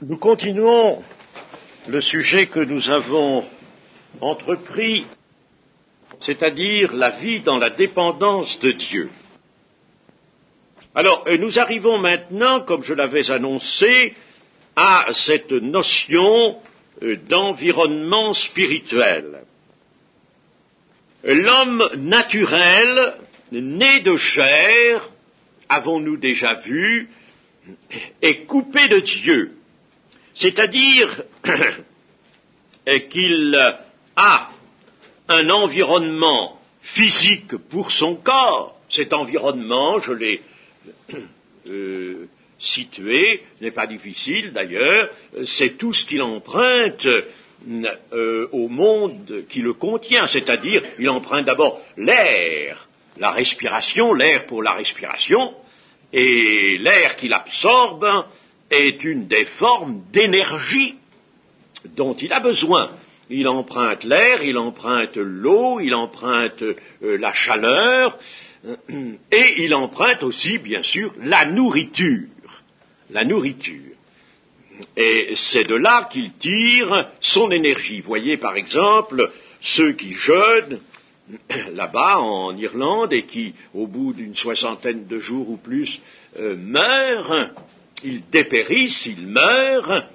Nous continuons le sujet que nous avons entrepris, c'est-à-dire la vie dans la dépendance de Dieu. Alors, nous arrivons maintenant, comme je l'avais annoncé, à cette notion d'environnement spirituel. L'homme naturel, né de chair, avons-nous déjà vu, est coupé de Dieu. C'est-à-dire qu'il a un environnement physique pour son corps. Cet environnement, je l'ai situé, ce n'est pas difficile d'ailleurs, c'est tout ce qu'il emprunte au monde qui le contient, c'est-à-dire il emprunte d'abord l'air, la respiration, l'air pour la respiration, et l'air qu'il absorbe est une des formes d'énergie dont il a besoin. Il emprunte l'air, il emprunte l'eau, il emprunte la chaleur, et il emprunte aussi, bien sûr, la nourriture. La nourriture. Et c'est de là qu'il tire son énergie. Voyez, par exemple, ceux qui jeûnent là-bas en Irlande et qui, au bout d'une soixantaine de jours ou plus, meurent, ils dépérissent, ils meurent,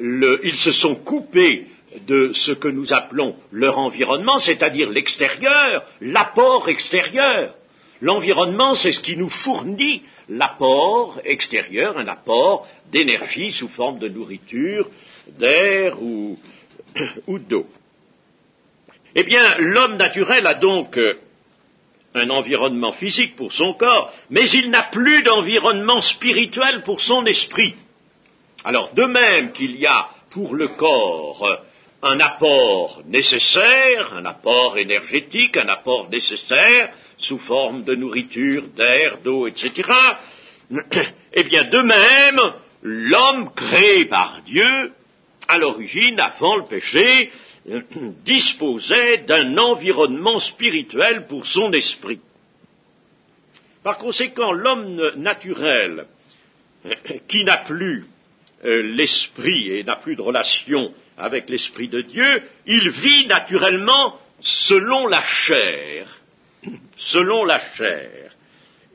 ils se sont coupés de ce que nous appelons leur environnement, c'est-à-dire l'extérieur, l'apport extérieur. L'environnement, c'est ce qui nous fournit l'apport extérieur, un apport d'énergie sous forme de nourriture, d'air ou d'eau. Eh bien, l'homme naturel a donc un environnement physique pour son corps, mais il n'a plus d'environnement spirituel pour son esprit. Alors, de même qu'il y a pour le corps un apport nécessaire, un apport énergétique, un apport nécessaire, sous forme de nourriture, d'air, d'eau, etc., eh bien, de même, l'homme créé par Dieu, à l'origine, avant le péché, disposait d'un environnement spirituel pour son esprit. Par conséquent, l'homme naturel, qui n'a plus l'esprit et n'a plus de relation avec l'esprit de Dieu, il vit naturellement selon la chair,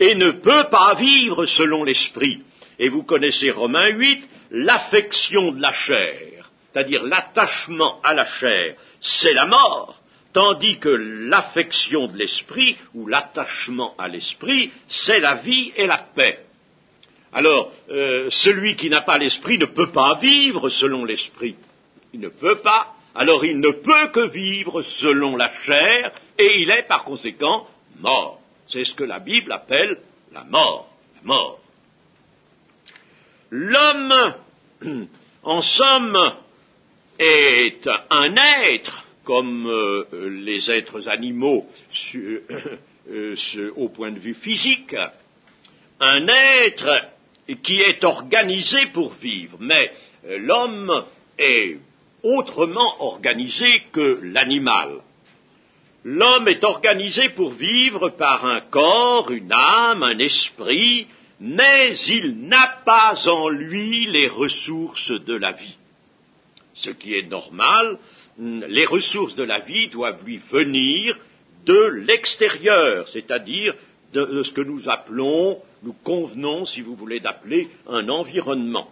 et ne peut pas vivre selon l'esprit. Et vous connaissez Romains 8, l'affection de la chair, c'est-à-dire l'attachement à la chair, c'est la mort, tandis que l'affection de l'esprit, ou l'attachement à l'esprit, c'est la vie et la paix. Alors, celui qui n'a pas l'esprit ne peut pas vivre selon l'esprit. Il ne peut pas, alors il ne peut que vivre selon la chair, et il est par conséquent mort. C'est ce que la Bible appelle la mort. La mort. L'homme, en somme, est un être, comme les êtres animaux au point de vue physique, un être qui est organisé pour vivre. Mais l'homme est autrement organisé que l'animal. L'homme est organisé pour vivre par un corps, une âme, un esprit, mais il n'a pas en lui les ressources de la vie. Ce qui est normal, les ressources de la vie doivent lui venir de l'extérieur, c'est-à-dire de ce que nous appelons, nous convenons, si vous voulez, d'appeler un environnement.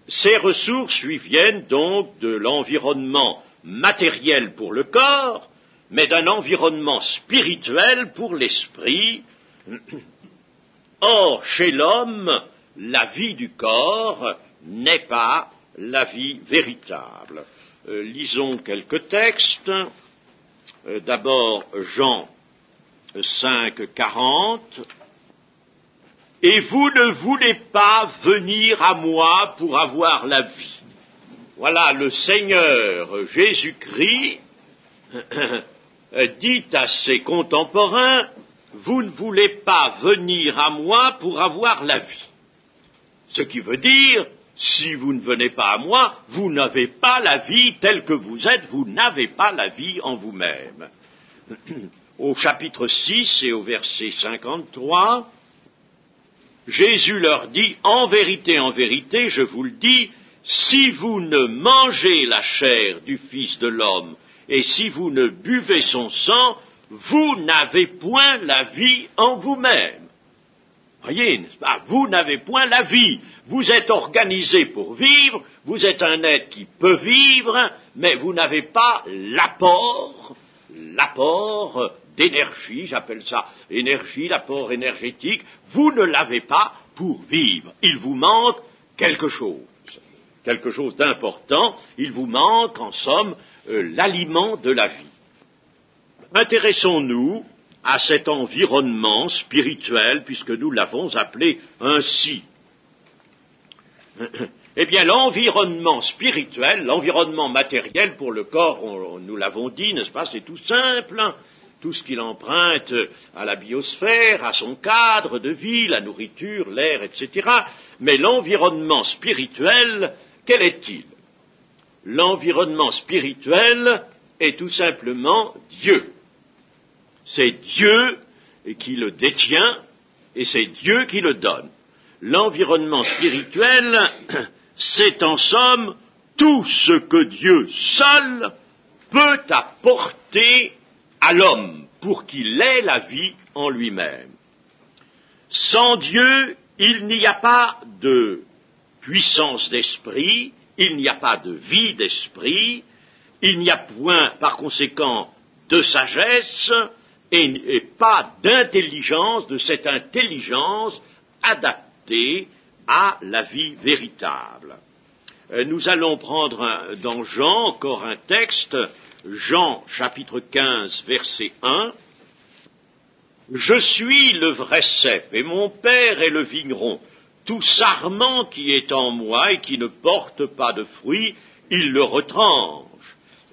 Ces ressources lui viennent donc de l'environnement matériel pour le corps, mais d'un environnement spirituel pour l'esprit. Or, chez l'homme, la vie du corps n'est pas la vie véritable. Lisons quelques textes. D'abord, Jean 5, 40. « Et vous ne voulez pas venir à moi pour avoir la vie. » Voilà, le Seigneur Jésus-Christ dit à ses contemporains, « Vous ne voulez pas venir à moi pour avoir la vie. » Ce qui veut dire, si vous ne venez pas à moi, vous n'avez pas la vie telle que vous êtes, vous n'avez pas la vie en vous-même. Au chapitre 6 et au verset 53, Jésus leur dit, en vérité, je vous le dis, si vous ne mangez la chair du Fils de l'homme, et si vous ne buvez son sang, vous n'avez point la vie en vous-même. Voyez, n'est-ce pas? Vous n'avez point la vie. Vous êtes organisé pour vivre, vous êtes un être qui peut vivre, mais vous n'avez pas l'apport d'énergie, j'appelle ça énergie, l'apport énergétique, vous ne l'avez pas pour vivre. Il vous manque quelque chose d'important, il vous manque en somme l'aliment de la vie. Intéressons-nous à cet environnement spirituel, puisque nous l'avons appelé ainsi. Eh bien, l'environnement spirituel, l'environnement matériel pour le corps, nous l'avons dit, n'est-ce pas, c'est tout simple, hein, tout ce qu'il emprunte à la biosphère, à son cadre de vie, la nourriture, l'air, etc. Mais l'environnement spirituel, quel est-il? L'environnement spirituel est tout simplement Dieu. C'est Dieu qui le détient et c'est Dieu qui le donne. L'environnement spirituel, c'est en somme tout ce que Dieu seul peut apporter à l'homme pour qu'il ait la vie en lui-même. Sans Dieu, il n'y a pas de puissance d'esprit, il n'y a pas de vie d'esprit, il n'y a point, par conséquent, de sagesse et pas d'intelligence, de cette intelligence adaptée à la vie véritable. Nous allons prendre dans Jean encore un texte, Jean chapitre 15 verset 1. « Je suis le vrai cep et mon Père est le vigneron. Tout sarment qui est en moi et qui ne porte pas de fruit, il le retranche.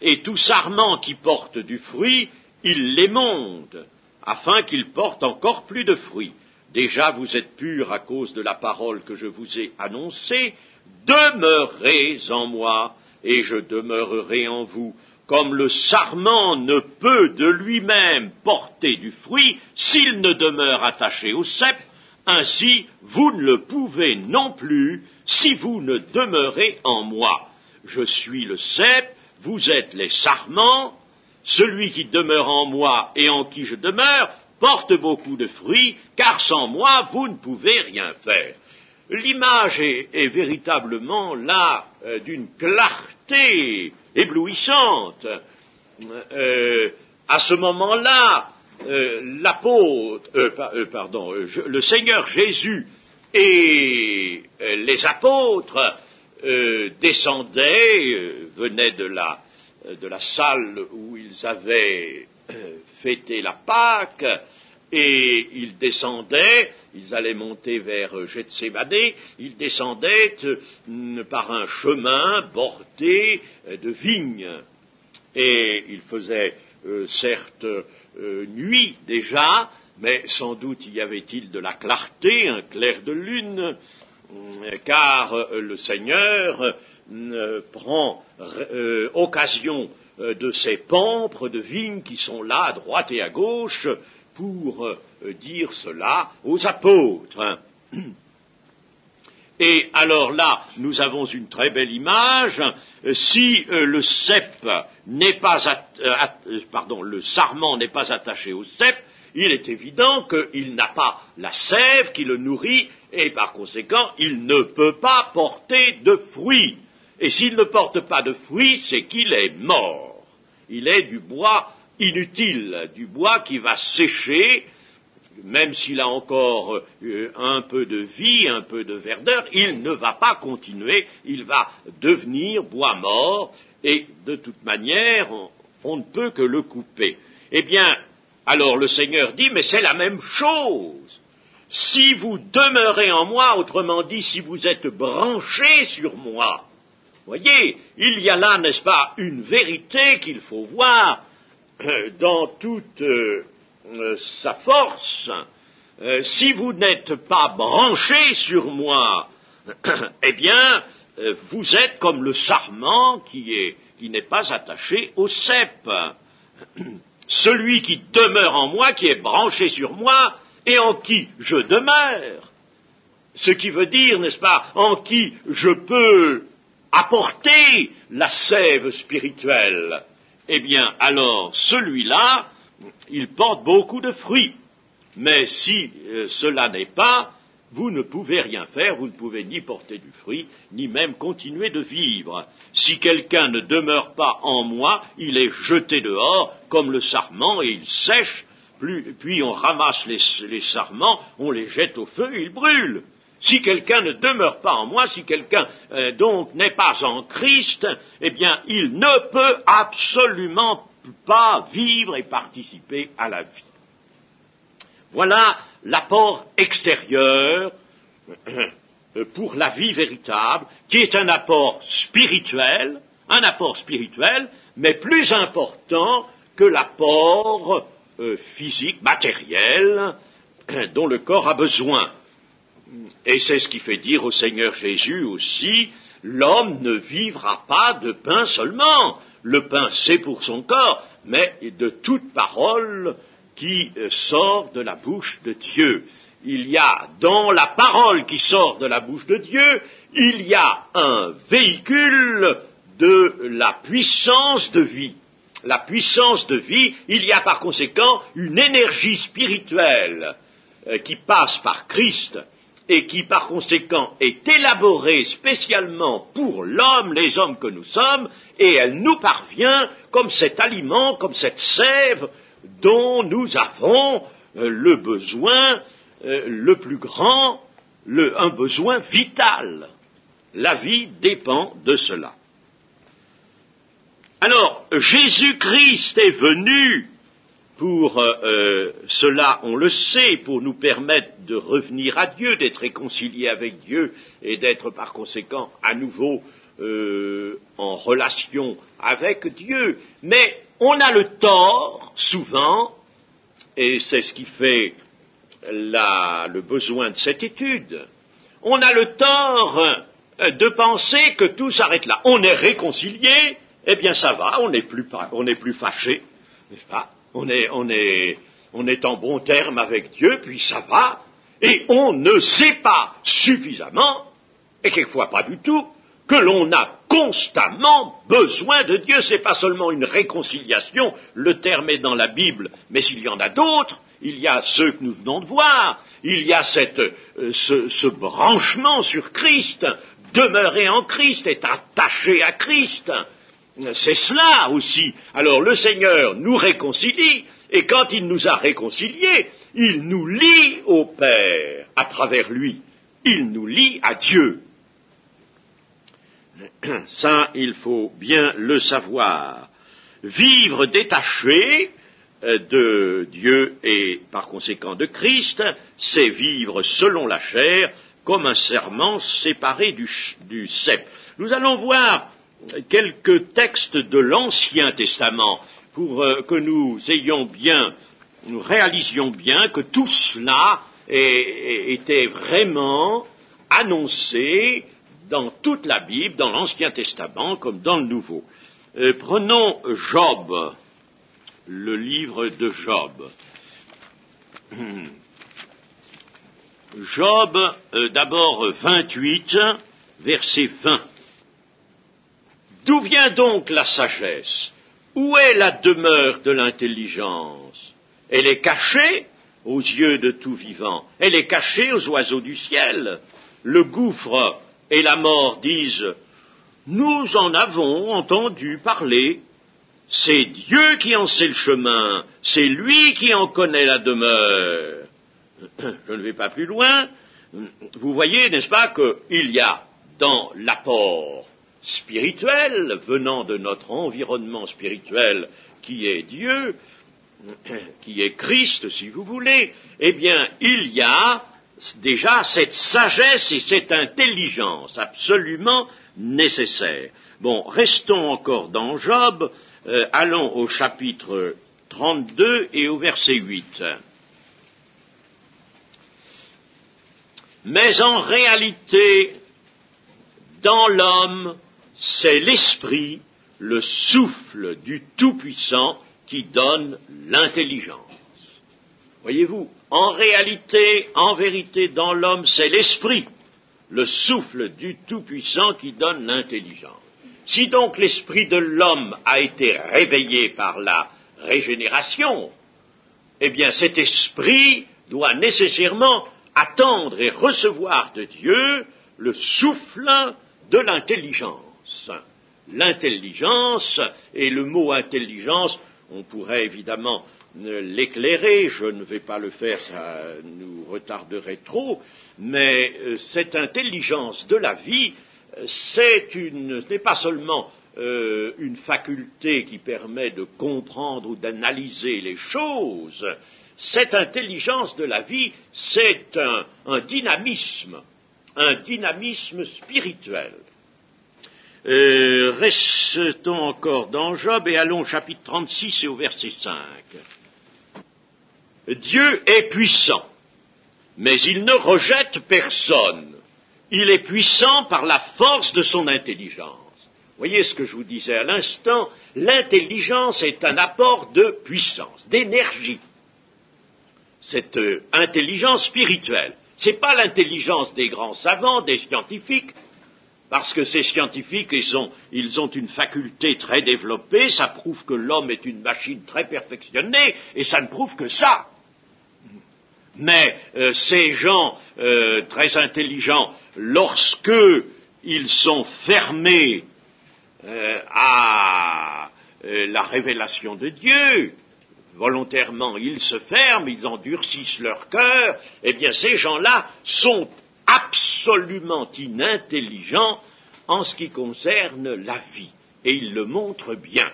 Et tout sarment qui porte du fruit, il l'émonde, afin qu'il porte encore plus de fruits. Déjà vous êtes purs à cause de la parole que je vous ai annoncée. Demeurez en moi, et je demeurerai en vous. Comme le sarment ne peut de lui-même porter du fruit s'il ne demeure attaché au cep, ainsi vous ne le pouvez non plus si vous ne demeurez en moi. Je suis le cep, vous êtes les sarments. Celui qui demeure en moi et en qui je demeure porte beaucoup de fruits, car sans moi vous ne pouvez rien faire. » L'image est véritablement là d'une clarté éblouissante. À ce moment-là, le Seigneur Jésus et les apôtres descendaient, venaient de la salle où ils avaient fêté la Pâque, et ils descendaient, ils allaient monter vers Gethsémane, ils descendaient par un chemin bordé de vignes. Et il faisait certes nuit déjà, mais sans doute y avait-il de la clarté, un clair de lune, car le Seigneur prend occasion de ces pampres de vignes qui sont là à droite et à gauche pour dire cela aux apôtres. Et alors là, nous avons une très belle image. Si le sarment n'est pas attaché au cep, il est évident qu'il n'a pas la sève qui le nourrit, et par conséquent, il ne peut pas porter de fruits. Et s'il ne porte pas de fruits, c'est qu'il est mort. Il est du bois inutile, du bois qui va sécher, même s'il a encore un peu de vie, un peu de verdeur, il ne va pas continuer, il va devenir bois mort, et de toute manière, on ne peut que le couper. Eh bien, alors le Seigneur dit, mais c'est la même chose. Si vous demeurez en moi, autrement dit, si vous êtes branchés sur moi, voyez, il y a là, n'est-ce pas, une vérité qu'il faut voir dans toute sa force. Si vous n'êtes pas branchés sur moi, eh bien, vous êtes comme le sarment qui n'est pas attaché au cep. Celui qui demeure en moi, qui est branché sur moi, et en qui je demeure, ce qui veut dire, n'est-ce pas, en qui je peux apporter la sève spirituelle, eh bien, alors, celui-là, il porte beaucoup de fruits. Mais si cela n'est pas, vous ne pouvez rien faire, vous ne pouvez ni porter du fruit, ni même continuer de vivre. Si quelqu'un ne demeure pas en moi, il est jeté dehors comme le sarment et il sèche, puis on ramasse les sarments, on les jette au feu et ils brûlent. Si quelqu'un ne demeure pas en moi, si quelqu'un donc n'est pas en Christ, eh bien il ne peut absolument pas vivre et participer à la vie. Voilà l'apport extérieur pour la vie véritable, qui est un apport spirituel, mais plus important que l'apport physique, matériel, dont le corps a besoin. Et c'est ce qui fait dire au Seigneur Jésus aussi, l'homme ne vivra pas de pain seulement. Le pain, c'est pour son corps, mais de toute parole qui sort de la bouche de Dieu. Il y a, dans la parole qui sort de la bouche de Dieu, il y a un véhicule de la puissance de vie. La puissance de vie, il y a par conséquent une énergie spirituelle qui passe par Christ et qui par conséquent est élaborée spécialement pour l'homme, les hommes que nous sommes, et elle nous parvient comme cet aliment, comme cette sève dont nous avons le besoin le plus grand, un besoin vital. La vie dépend de cela. Alors, Jésus-Christ est venu pour cela, on le sait, pour nous permettre de revenir à Dieu, d'être réconciliés avec Dieu et d'être par conséquent à nouveau en relation avec Dieu. Mais on a le tort, souvent, et c'est ce qui fait le besoin de cette étude, on a le tort de penser que tout s'arrête là. On est réconcilié, eh bien ça va, on n'est plus fâché, n'est-ce pas? On est en bon terme avec Dieu, puis ça va, et on ne sait pas suffisamment, et quelquefois pas du tout, que l'on a constamment besoin de Dieu. C'est pas seulement une réconciliation, le terme est dans la Bible, mais il y en a d'autres, il y a ceux que nous venons de voir, il y a ce branchement sur Christ, demeurer en Christ, être attaché à Christ. C'est cela aussi. Alors le Seigneur nous réconcilie, et quand il nous a réconciliés, il nous lie au Père à travers lui. Il nous lie à Dieu. Ça, il faut bien le savoir. Vivre détaché de Dieu et par conséquent de Christ, c'est vivre selon la chair, comme un serment séparé du cep. Nous allons voir quelques textes de l'Ancien Testament pour que nous réalisions bien que tout cela était vraiment annoncé dans toute la Bible, dans l'Ancien Testament comme dans le Nouveau. Prenons Job, le livre de Job. Job, d'abord 28, verset 20. D'où vient donc la sagesse? Où est la demeure de l'intelligence? Elle est cachée aux yeux de tout vivant, elle est cachée aux oiseaux du ciel. Le gouffre et la mort disent, nous en avons entendu parler. C'est Dieu qui en sait le chemin, c'est lui qui en connaît la demeure. Je ne vais pas plus loin. Vous voyez, n'est-ce pas, qu'il y a dans l'apport spirituel venant de notre environnement spirituel qui est Dieu, qui est Christ, si vous voulez, eh bien, il y a déjà cette sagesse et cette intelligence absolument nécessaire. Bon, restons encore dans Job, allons au chapitre 32 et au verset 8. Mais en réalité, dans l'homme, c'est l'esprit, le souffle du Tout-Puissant qui donne l'intelligence. Voyez-vous, En réalité, en vérité, dans l'homme, c'est l'esprit, le souffle du Tout-Puissant qui donne l'intelligence. Si donc l'esprit de l'homme a été réveillé par la régénération, eh bien cet esprit doit nécessairement attendre et recevoir de Dieu le souffle de l'intelligence. L'intelligence, et le mot intelligence, on pourrait évidemment l'éclairer, je ne vais pas le faire, ça nous retarderait trop, mais cette intelligence de la vie, ce n'est pas seulement une faculté qui permet de comprendre ou d'analyser les choses. Cette intelligence de la vie, c'est un dynamisme spirituel. Restons encore dans Job et allons au chapitre 36 et au verset 5. Dieu est puissant, mais il ne rejette personne. Il est puissant par la force de son intelligence. Voyez ce que je vous disais à l'instant, l'intelligence est un apport de puissance, d'énergie. Cette intelligence spirituelle, ce n'est pas l'intelligence des grands savants, des scientifiques, parce que ces scientifiques, ils ont une faculté très développée, ça prouve que l'homme est une machine très perfectionnée, et ça ne prouve que ça. Mais ces gens très intelligents, lorsque ils sont fermés à la révélation de Dieu, volontairement ils se ferment, ils endurcissent leur cœur, eh bien ces gens-là sont absolument inintelligents en ce qui concerne la vie, et ils le montrent bien.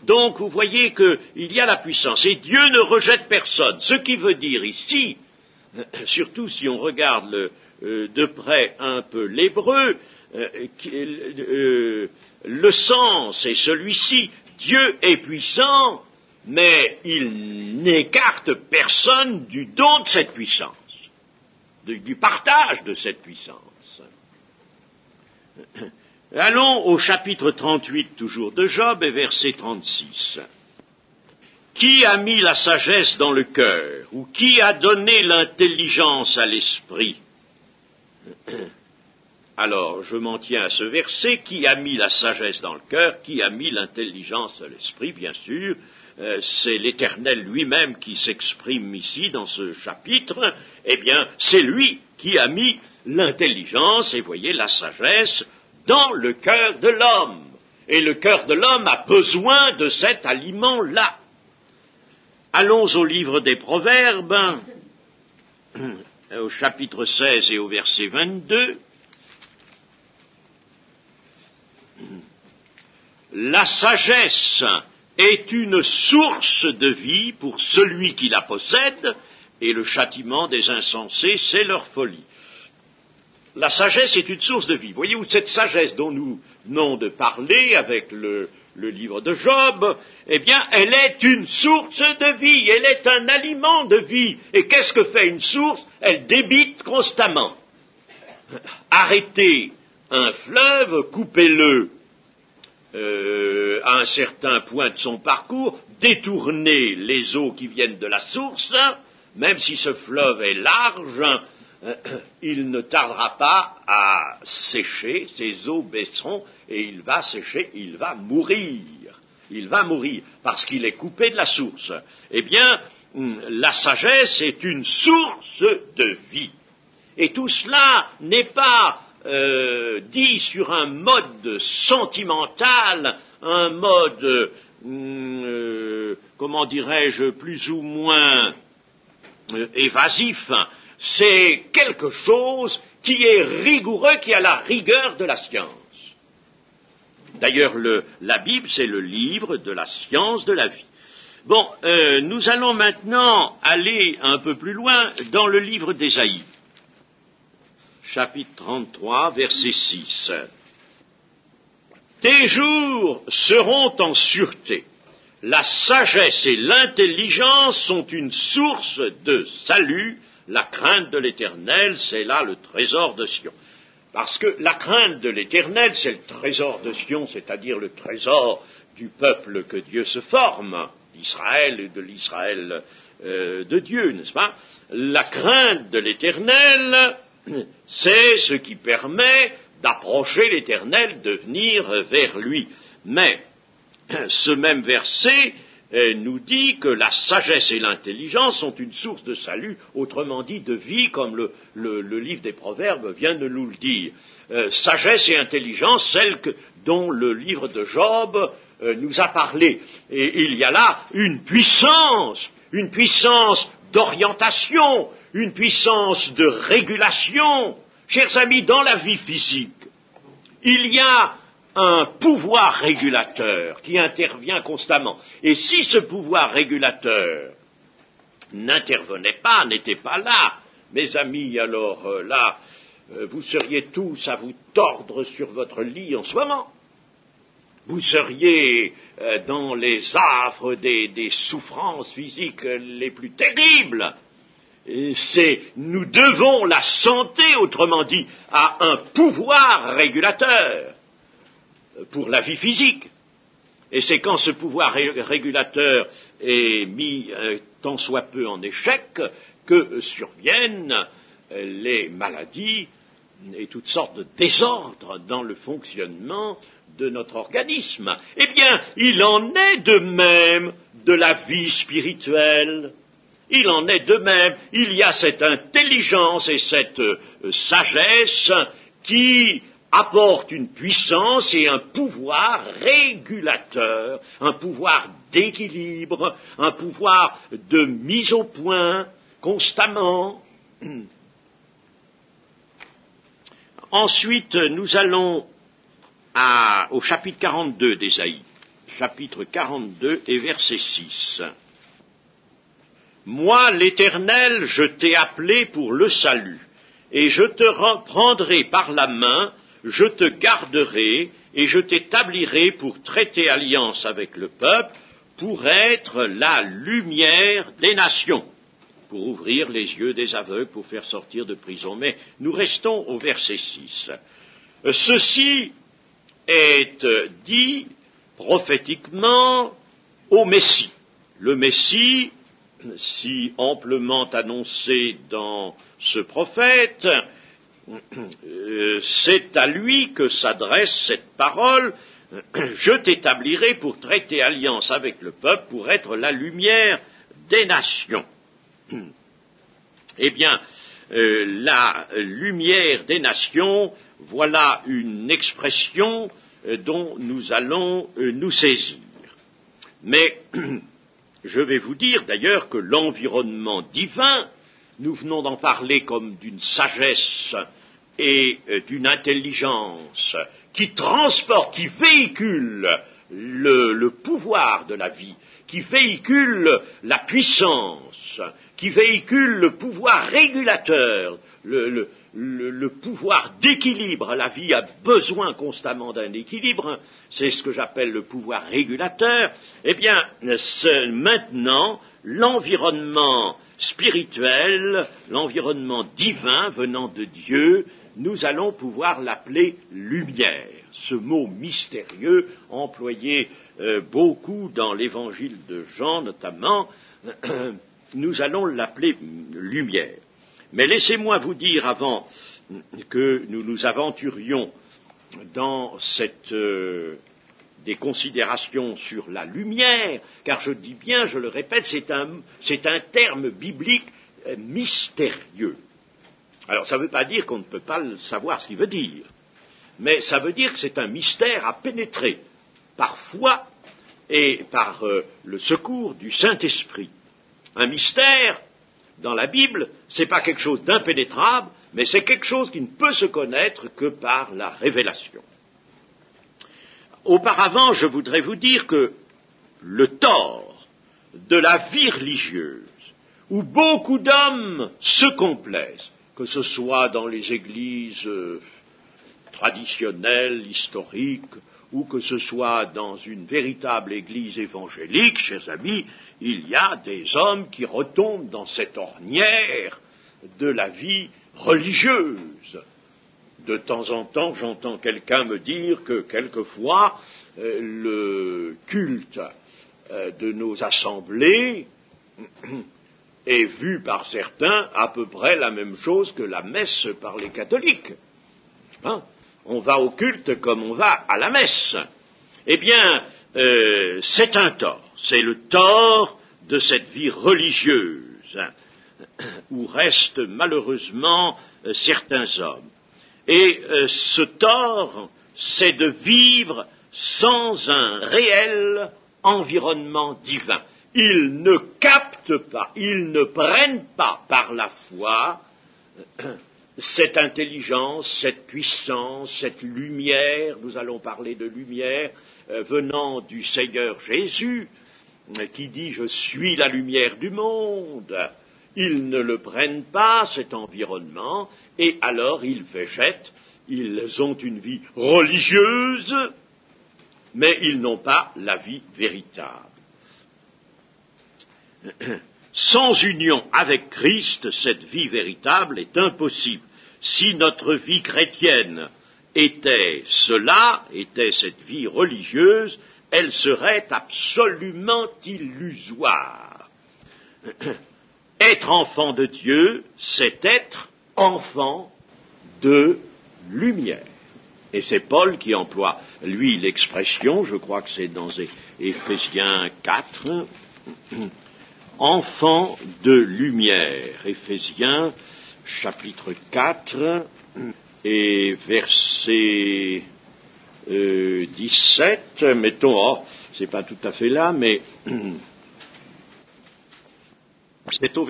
Donc vous voyez qu'il y a la puissance, et Dieu ne rejette personne, ce qui veut dire ici, surtout si on regarde de près un peu l'hébreu, le sens est celui-ci, Dieu est puissant, mais il n'écarte personne du don de cette puissance, du partage de cette puissance. Allons au chapitre 38 toujours de Job et verset 36. Qui a mis la sagesse dans le cœur, ou qui a donné l'intelligence à l'esprit? Alors, je m'en tiens à ce verset, qui a mis la sagesse dans le cœur, qui a mis l'intelligence à l'esprit, bien sûr, c'est l'Éternel lui-même qui s'exprime ici dans ce chapitre, eh bien, c'est lui qui a mis l'intelligence, et voyez, la sagesse, dans le cœur de l'homme. Et le cœur de l'homme a besoin de cet aliment-là. Allons au livre des Proverbes, au chapitre 16 et au verset 22. La sagesse est une source de vie pour celui qui la possède, et le châtiment des insensés, c'est leur folie. La sagesse est une source de vie. Voyez-vous, cette sagesse dont nous venons de parler avec le livre de Job, eh bien, elle est une source de vie, elle est un aliment de vie. Et qu'est-ce que fait une source? Elle débite constamment. Arrêtez un fleuve, coupez-le à un certain point de son parcours, détournez les eaux qui viennent de la source, même si ce fleuve est large, il ne tardera pas à sécher, ses eaux baisseront et il va sécher, il va mourir, parce qu'il est coupé de la source. Eh bien, la sagesse est une source de vie. Et tout cela n'est pas dit sur un mode sentimental, un mode, comment dirais-je, plus ou moins évasif. C'est quelque chose qui est rigoureux, qui a la rigueur de la science. D'ailleurs, la Bible, c'est le livre de la science de la vie. Bon, nous allons maintenant aller un peu plus loin dans le livre d'Ésaïe, chapitre 33, verset 6. Tes jours seront en sûreté. La sagesse et l'intelligence sont une source de salut. La crainte de l'Éternel, c'est là le trésor de Sion. Parce que la crainte de l'Éternel, c'est le trésor de Sion, c'est-à-dire le trésor du peuple que Dieu se forme, d'Israël et de l'Israël de Dieu, n'est-ce pas? La crainte de l'Éternel, c'est ce qui permet d'approcher l'Éternel, de venir vers lui. Mais ce même verset nous dit que la sagesse et l'intelligence sont une source de salut, autrement dit de vie, comme le livre des Proverbes vient de nous le dire. Sagesse et intelligence, celle dont le livre de Job nous a parlé. Et il y a là une puissance d'orientation, une puissance de régulation. Chers amis, dans la vie physique, il y a un pouvoir régulateur qui intervient constamment. Et si ce pouvoir régulateur n'intervenait pas, n'était pas là, mes amis, alors là, vous seriez tous à vous tordre sur votre lit en ce moment. Vous seriez dans les affres des souffrances physiques les plus terribles. Nous devons la santé, autrement dit, à un pouvoir régulateur pour la vie physique. Et c'est quand ce pouvoir régulateur est mis tant soit peu en échec que surviennent les maladies et toutes sortes de désordres dans le fonctionnement de notre organisme. Eh bien, il en est de même de la vie spirituelle. Il en est de même. Il y a cette intelligence et cette sagesse qui apportent une puissance et un pouvoir régulateur, un pouvoir d'équilibre, un pouvoir de mise au point constamment. Ensuite, nous allons au chapitre 42 d'Ésaïe, chapitre 42 et verset 6. Moi, l'Éternel, je t'ai appelé pour le salut, et je te prendrai par la main, je te garderai, et je t'établirai pour traiter alliance avec le peuple, pour être la lumière des nations, pour ouvrir les yeux des aveugles, pour faire sortir de prison. Mais nous restons au verset 6. Ceci est dit prophétiquement au Messie. Le Messie, si amplement annoncé dans ce prophète, c'est à lui que s'adresse cette parole. Je t'établirai pour traiter alliance avec le peuple, pour être la lumière des nations. Eh bien, la lumière des nations, voilà une expression dont nous allons nous saisir. Mais je vais vous dire d'ailleurs que l'environnement divin, nous venons d'en parler comme d'une sagesse et d'une intelligence qui transporte, qui véhicule le pouvoir de la vie, qui véhicule la puissance, qui véhicule le pouvoir régulateur, le pouvoir d'équilibre. La vie a besoin constamment d'un équilibre, c'est ce que j'appelle le pouvoir régulateur. Eh bien, maintenant, l'environnement spirituel, l'environnement divin venant de Dieu, nous allons pouvoir l'appeler lumière. Ce mot mystérieux, employé beaucoup dans l'évangile de Jean notamment, nous allons l'appeler lumière. Mais laissez-moi vous dire, avant que nous nous aventurions dans des considérations sur la lumière, car je dis bien, je le répète, c'est un terme biblique mystérieux. Alors ça ne veut pas dire qu'on ne peut pas savoir ce qu'il veut dire, mais ça veut dire que c'est un mystère à pénétrer par foi et par le secours du Saint-Esprit. Un mystère, dans la Bible, c'est pas quelque chose d'impénétrable, mais c'est quelque chose qui ne peut se connaître que par la révélation. Auparavant, je voudrais vous dire que le tort de la vie religieuse, où beaucoup d'hommes se complaisent, que ce soit dans les églises traditionnelles, historiques, ou que ce soit dans une véritable église évangélique, chers amis, il y a des hommes qui retombent dans cette ornière de la vie religieuse. De temps en temps, j'entends quelqu'un me dire que quelquefois, le culte de nos assemblées est vue par certains à peu près la même chose que la messe par les catholiques. Hein? On va au culte comme on va à la messe. Eh bien, c'est un tort. C'est le tort de cette vie religieuse, hein, où restent malheureusement certains hommes. Et ce tort, c'est de vivre sans un réel environnement divin. Ils ne captent pas, ils ne prennent pas par la foi cette intelligence, cette puissance, cette lumière, nous allons parler de lumière, venant du Seigneur Jésus, qui dit « Je suis la lumière du monde ». Ils ne le prennent pas, cet environnement, et alors ils végètent, ils ont une vie religieuse, mais ils n'ont pas la vie véritable. Sans union avec Christ, cette vie véritable est impossible. Si notre vie chrétienne était cela, était cette vie religieuse, elle serait absolument illusoire. Être enfant de Dieu, c'est être enfant de lumière. Et c'est Paul qui emploie, lui, l'expression, je crois que c'est dans Éphésiens 4, enfant de lumière. Éphésiens, chapitre 4, et verset 17, mettons, c'est pas tout à fait là, mais c'est au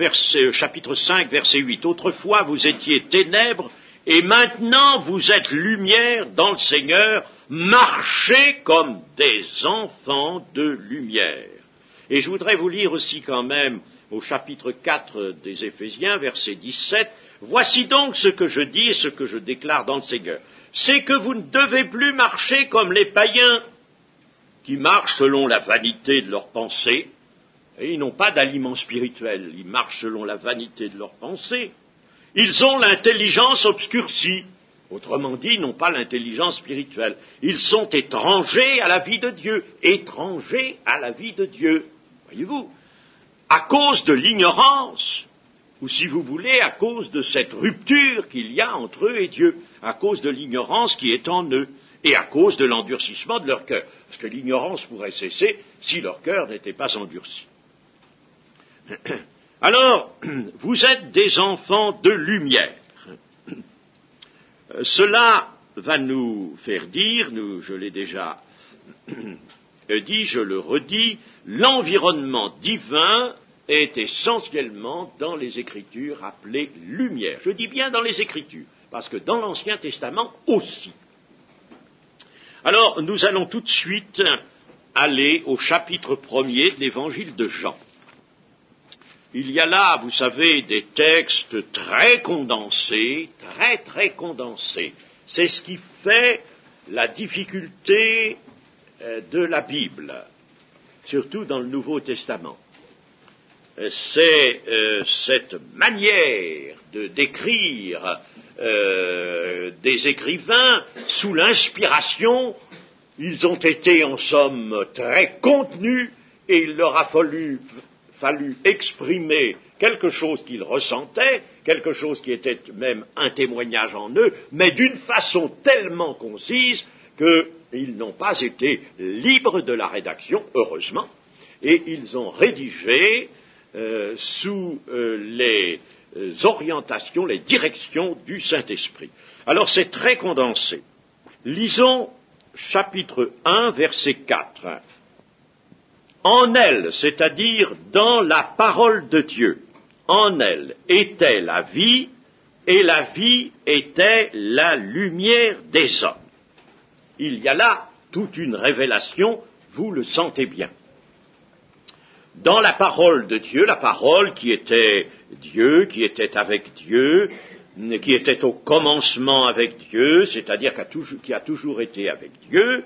chapitre 5, verset 8. Autrefois, vous étiez ténèbres, et maintenant vous êtes lumière dans le Seigneur, marchez comme des enfants de lumière. Et je voudrais vous lire aussi quand même au chapitre 4 des Éphésiens, verset 17, voici donc ce que je dis et ce que je déclare dans le Seigneur. C'est que vous ne devez plus marcher comme les païens qui marchent selon la vanité de leurs pensées, et ils n'ont pas d'aliment spirituel, ils marchent selon la vanité de leurs pensées. Ils ont l'intelligence obscurcie, autrement dit, ils n'ont pas l'intelligence spirituelle. Ils sont étrangers à la vie de Dieu, étrangers à la vie de Dieu, voyez-vous, à cause de l'ignorance, ou si vous voulez, à cause de cette rupture qu'il y a entre eux et Dieu, à cause de l'ignorance qui est en eux, et à cause de l'endurcissement de leur cœur, parce que l'ignorance pourrait cesser si leur cœur n'était pas endurci. Alors, vous êtes des enfants de lumière. Cela va nous faire dire, je l'ai déjà dit, je le redis, l'environnement divin est essentiellement dans les Écritures appelées lumière. Je dis bien dans les Écritures, parce que dans l'Ancien Testament aussi. Alors, nous allons tout de suite aller au chapitre 1er de l'Évangile de Jean. Il y a là, vous savez, des textes très condensés, très condensés. C'est ce qui fait la difficulté de la Bible, surtout dans le Nouveau Testament. C'est cette manière de décrire des écrivains sous l'inspiration. Ils ont été en somme très contenus et il leur a fallu exprimer quelque chose qu'ils ressentaient, quelque chose qui était même un témoignage en eux, mais d'une façon tellement concise qu'ils n'ont pas été libres de la rédaction, heureusement, et ils ont rédigé sous les orientations, les directions du Saint-Esprit. Alors c'est très condensé. Lisons chapitre 1, verset 4. En elle, c'est-à-dire dans la parole de Dieu, en elle était la vie, et la vie était la lumière des hommes. Il y a là toute une révélation, vous le sentez bien. Dans la parole de Dieu, la parole qui était Dieu, qui était avec Dieu, qui était au commencement avec Dieu, c'est-à-dire qui a toujours été avec Dieu,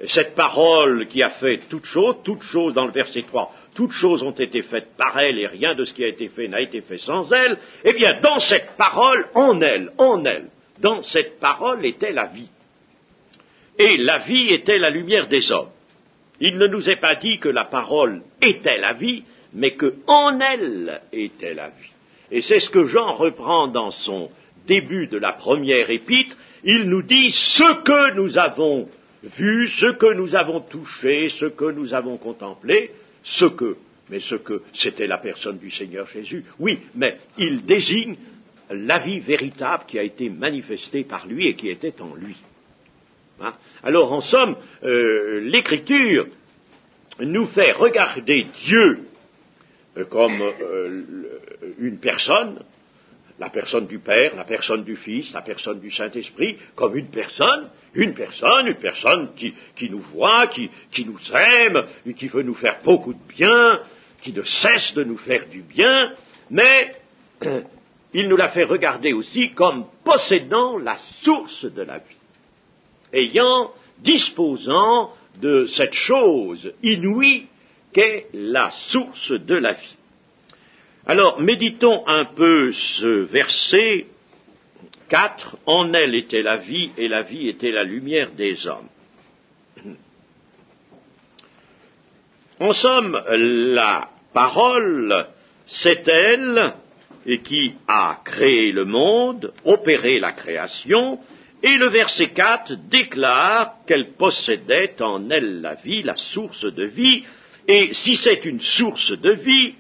cette parole qui a fait toutes choses dans le verset 3, toutes choses ont été faites par elle et rien de ce qui a été fait n'a été fait sans elle, eh bien dans cette parole, en elle, dans cette parole était la vie. Et la vie était la lumière des hommes. Il ne nous est pas dit que la parole était la vie, mais qu'en elle était la vie. Et c'est ce que Jean reprend dans son début de la première épître. Il nous dit ce que nous avons vu, ce que nous avons touché, ce que nous avons contemplé, mais ce que c'était la personne du Seigneur Jésus. Oui, mais il désigne la vie véritable qui a été manifestée par lui et qui était en lui. Hein? Alors, en somme, l'Écriture nous fait regarder Dieu comme une personne, la personne du Père, la personne du Fils, la personne du Saint-Esprit, comme une personne qui nous voit, qui nous aime, et qui veut nous faire beaucoup de bien, qui ne cesse de nous faire du bien, mais il nous l'a fait regarder aussi comme possédant la source de la vie, disposant de cette chose inouïe qu'est la source de la vie. Alors, méditons un peu ce verset 4, « En elle était la vie, et la vie était la lumière des hommes. » En somme, la parole, c'est elle qui a créé le monde, opéré la création, et le verset 4 déclare qu'elle possédait en elle la vie, la source de vie, et si c'est une source de vie,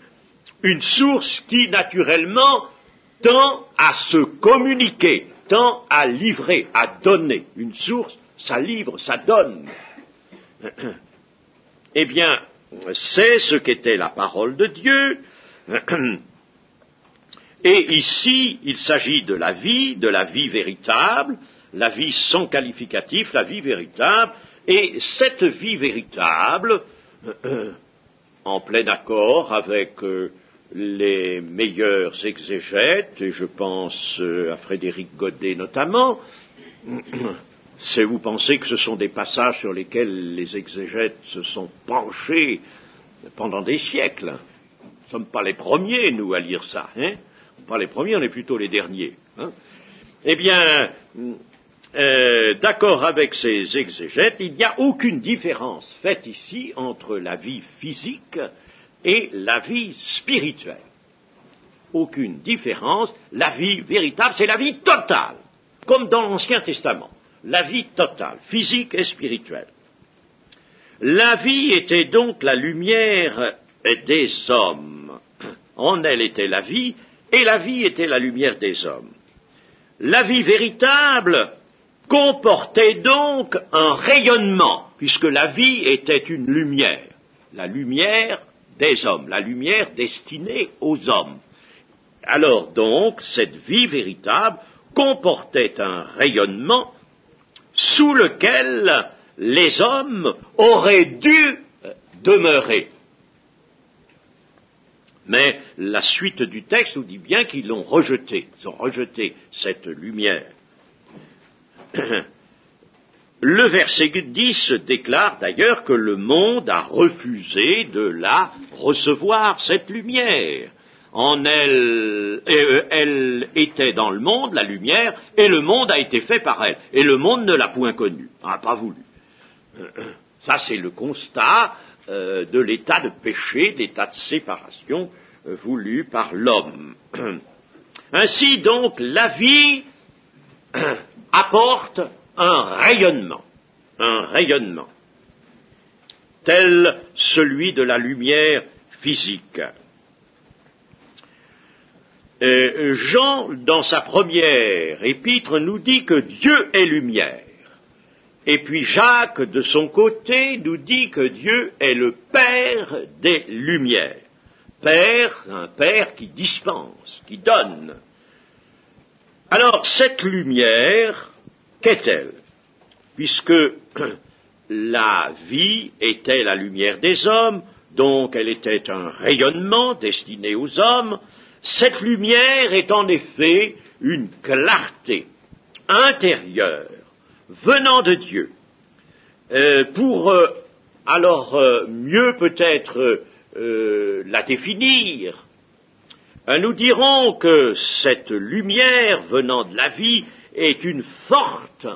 une source qui, naturellement, tend à se communiquer, tend à livrer, à donner. Une source, ça livre, ça donne. Eh bien, c'est ce qu'était la parole de Dieu. Et ici, il s'agit de la vie véritable, la vie sans qualificatif, la vie véritable, et cette vie véritable, en plein accord avec les meilleurs exégètes, et je pense à Frédéric Godet notamment, vous pensez que ce sont des passages sur lesquels les exégètes se sont penchés pendant des siècles. Nous ne sommes pas les premiers, nous, à lire ça. Pas les premiers, on est plutôt les derniers. Eh bien, d'accord avec ces exégètes, il n'y a aucune différence faite ici entre la vie physique et la vie spirituelle. Aucune différence. La vie véritable, c'est la vie totale, comme dans l'Ancien Testament. La vie totale, physique et spirituelle. La vie était donc la lumière des hommes. En elle était la vie, et la vie était la lumière des hommes. La vie véritable comportait donc un rayonnement, puisque la vie était une lumière, la lumière des hommes, la lumière destinée aux hommes. Alors donc, cette vie véritable comportait un rayonnement sous lequel les hommes auraient dû demeurer. Mais la suite du texte nous dit bien qu'ils l'ont rejetée, ils ont rejeté cette lumière. Le verset 10 déclare d'ailleurs que le monde a refusé de la recevoir, cette lumière. En elle, elle était dans le monde, la lumière, et le monde a été fait par elle. Et le monde ne l'a point connue, n'a pas voulu. Ça, c'est le constat de l'état de péché, de l'état de séparation voulu par l'homme. Ainsi donc, la vie apporte un rayonnement, tel celui de la lumière physique. Jean, dans sa première épître, nous dit que Dieu est lumière. Et puis Jacques, de son côté, nous dit que Dieu est le Père des lumières. Père, un Père qui dispense, qui donne. Alors, cette lumière, qu'est-elle? Puisque la vie était la lumière des hommes, donc elle était un rayonnement destiné aux hommes, cette lumière est en effet une clarté intérieure venant de Dieu. Pour mieux peut-être la définir, nous dirons que cette lumière venant de la vie est une forte,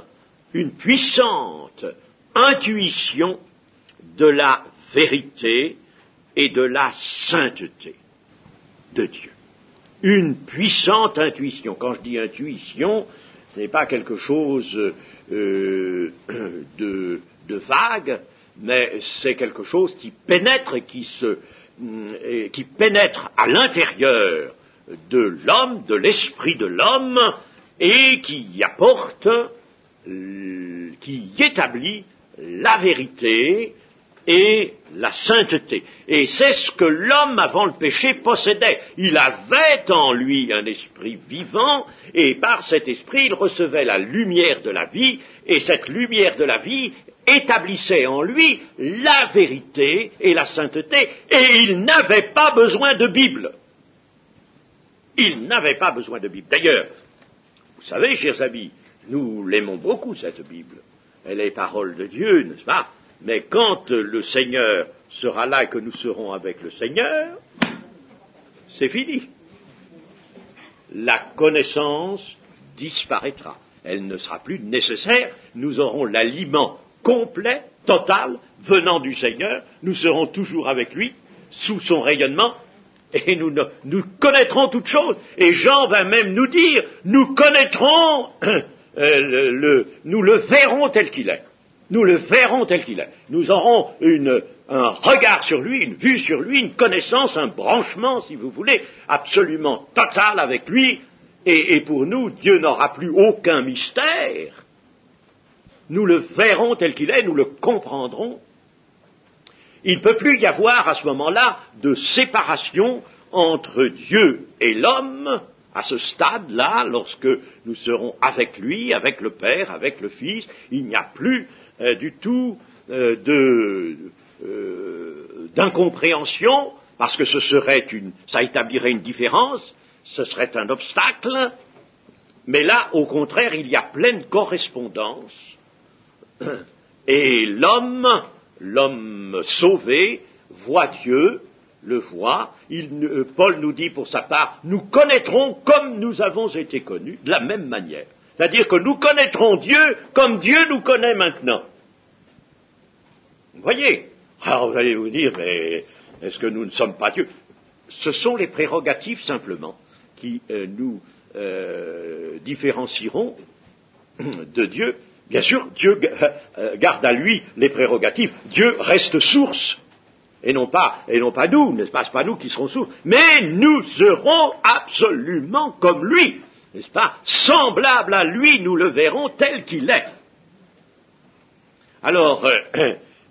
une puissante intuition de la vérité et de la sainteté de Dieu. Une puissante intuition. Quand je dis intuition, ce n'est pas quelque chose de vague, mais c'est quelque chose qui pénètre, qui pénètre à l'intérieur de l'homme, de l'esprit de l'homme, et qui y apporte, qui y établit la vérité et la sainteté. Et c'est ce que l'homme avant le péché possédait. Il avait en lui un esprit vivant, et par cet esprit il recevait la lumière de la vie, et cette lumière de la vie établissait en lui la vérité et la sainteté, et il n'avait pas besoin de Bible. Il n'avait pas besoin de Bible. D'ailleurs, vous savez, chers amis, nous l'aimons beaucoup, cette Bible. Elle est parole de Dieu, n'est-ce pas? Mais quand le Seigneur sera là et que nous serons avec le Seigneur, c'est fini. La connaissance disparaîtra. Elle ne sera plus nécessaire. Nous aurons l'aliment complet, total, venant du Seigneur. Nous serons toujours avec lui, sous son rayonnement, et nous connaîtrons toutes choses. Et Jean va même nous dire, nous connaîtrons, nous le verrons tel qu'il est. Nous le verrons tel qu'il est. Nous aurons un regard sur lui, une vue sur lui, une connaissance, un branchement, si vous voulez, absolument total avec lui. Et pour nous, Dieu n'aura plus aucun mystère. Nous le verrons tel qu'il est, nous le comprendrons. Il ne peut plus y avoir à ce moment-là de séparation entre Dieu et l'homme, à ce stade-là, lorsque nous serons avec lui, avec le Père, avec le Fils. Il n'y a plus du tout d'incompréhension, parce que ça établirait une différence, ce serait un obstacle, mais là, au contraire, il y a pleine correspondance, et l'homme sauvé voit Dieu, le voit. Paul nous dit pour sa part, nous connaîtrons comme nous avons été connus, de la même manière. C'est-à-dire que nous connaîtrons Dieu comme Dieu nous connaît maintenant. Vous voyez? Alors vous allez vous dire, mais est-ce que nous ne sommes pas Dieu? Ce sont les prérogatives simplement qui nous différencieront de Dieu. Bien sûr, Dieu garde à lui les prérogatives. Dieu reste source, et non pas nous, n'est-ce pas? C'est pas nous qui serons sources, mais nous serons absolument comme lui, n'est-ce pas? Semblable à lui, nous le verrons tel qu'il est. Alors,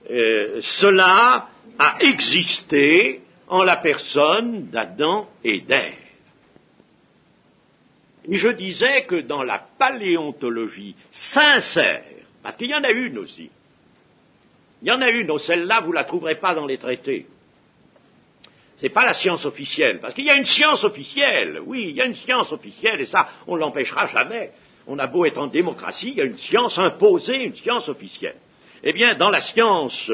cela a existé en la personne d'Adam et d'Ève. Et je disais que dans la paléontologie sincère, parce qu'il y en a une aussi, il y en a une, celle-là vous ne la trouverez pas dans les traités. C'est pas la science officielle, parce qu'il y a une science officielle, oui, il y a une science officielle, et ça, on ne l'empêchera jamais. On a beau être en démocratie, il y a une science imposée, une science officielle. Eh bien, dans la science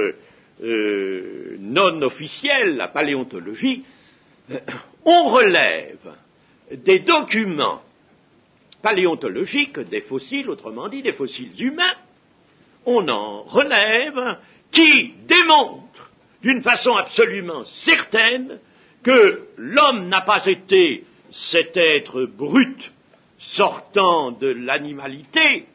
non officielle, la paléontologie, on relève des documents paléontologiques, des fossiles, autrement dit, des fossiles humains, on en relève qui démontrent d'une façon absolument certaine que l'homme n'a pas été cet être brut sortant de l'animalité,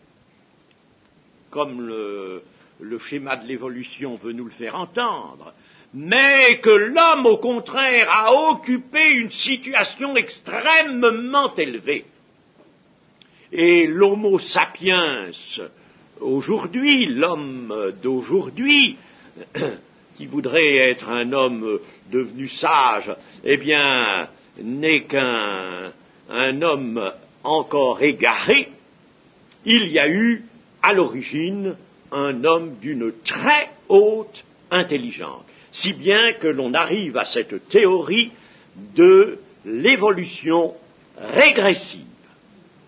comme le schéma de l'évolution veut nous le faire entendre, mais que l'homme, au contraire, a occupé une situation extrêmement élevée. Et l'homo sapiens, aujourd'hui, l'homme d'aujourd'hui, qui voudrait être un homme devenu sage, eh bien, n'est qu'un homme encore égaré. Il y a eu, à l'origine, un homme d'une très haute intelligence, si bien que l'on arrive à cette théorie de l'évolution régressive.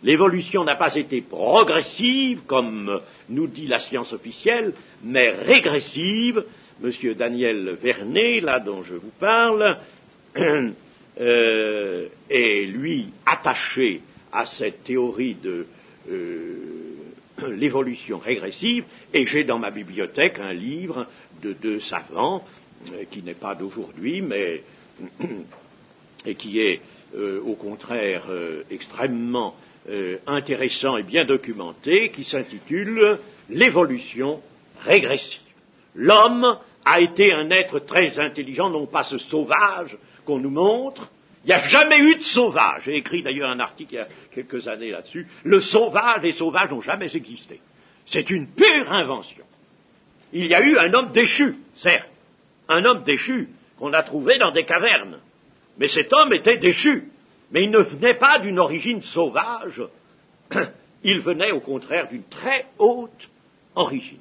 L'évolution n'a pas été progressive, comme nous dit la science officielle, mais régressive. Monsieur Daniel Vernet, là dont je vous parle, est lui attaché à cette théorie de l'évolution régressive, et j'ai dans ma bibliothèque un livre de deux savants qui n'est pas d'aujourd'hui, mais et qui est au contraire extrêmement intéressant et bien documenté, qui s'intitule « L'évolution régressive ». L'homme a été un être très intelligent, non pas ce sauvage qu'on nous montre. Il n'y a jamais eu de sauvage. J'ai écrit d'ailleurs un article il y a quelques années là-dessus. Les sauvages n'ont jamais existé. C'est une pure invention. Il y a eu un homme déchu, certes, un homme déchu qu'on a trouvé dans des cavernes. Mais cet homme était déchu. Mais il ne venait pas d'une origine sauvage, il venait au contraire d'une très haute origine.